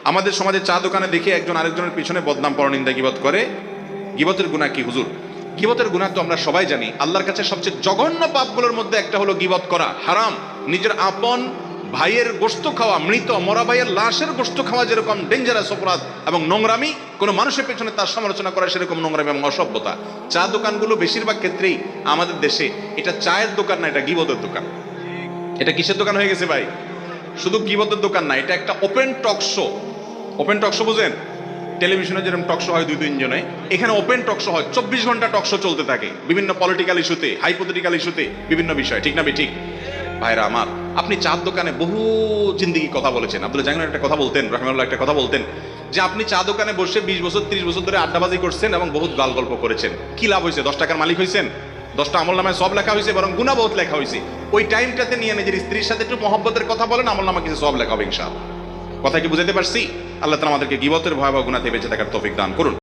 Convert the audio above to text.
আমাদের সমাজে চা দোকানে দেখে একজন আরেকজনের পিছনে বদনাম পরনিন্দা গীবত করে। গীবতের গুনাহ কি হুজুর? গীবতের গুনাহ তো আমরা সবাই জানি, আল্লাহর কাছে সবচেয়ে জঘন্য পাপগুলোর মধ্যে একটা হলো গীবত করা, হারাম। নিজের আপন ভাইয়ের গোশত খাওয়া, মৃত মরা ভাইয়ের লাশের গোশত খাওয়া যেরকম ডেঞ্জারাস অপরাধ এবং নোংরামি, কোনো মানুষের পেছনে তার সমালোচনা করা সেরকম নোংরামি এবং অসভ্যতা। চা দোকানগুলো বেশিরভাগ ক্ষেত্রেই আমাদের দেশে এটা চায়ের দোকান না, এটা গীবতের দোকান। এটা কিসের দোকান হয়ে গেছে ভাই? শুধু গীবতের দোকান না, এটা একটা open talk show. Open talk show বুঝেন? টেলিভিশনে যেরকম টক শো হয় দুই তিনজনে, এখানে ওপেন টক শো হয়, 24 ঘন্টা টক শো চলতে থাকে বিভিন্ন পলিটিক্যাল ইস্যুতে, হাইপোথেটিক্যাল ইস্যুতে, বিভিন্ন বিষয়। ঠিক না ঠিক? ভাইরা আমার, আপনি চার দোকানে বহু জিন্দিগি কথা বলেছেন। আব্দুল জাহাঙ্গীর একটা কথা বলতেন, রহমানুল্লাহ একটা কথা বলতেন, যে আপনি চা দোকানে বসে 20 বছর 30 বছর ধরে আড্ডাবাজি করছেন এবং বহুত গাল গল্প করেছেন। কি লাভ হয়েছে? 10 টাকার মালিক হয়েছেন? 10টা আমল নামায় সব লেখা হয়েছে, বরং গুনাহ বহুত লেখা হয়েছে। ওই টাইমটাতে নিয়ে নিজের স্ত্রীর সাথে একটু মহব্বতের কথা বলেন, আমল নামা কিছু সব লেখা হবে ইনশাআল্লাহ। কথা কি বুঝাতে পারছি? আল্লাহ তাআলা আমাদেরকে গীবতের ভয়াবহ গুনাহ থেকে বেঁচে থাকার তৌফিক দান করুন।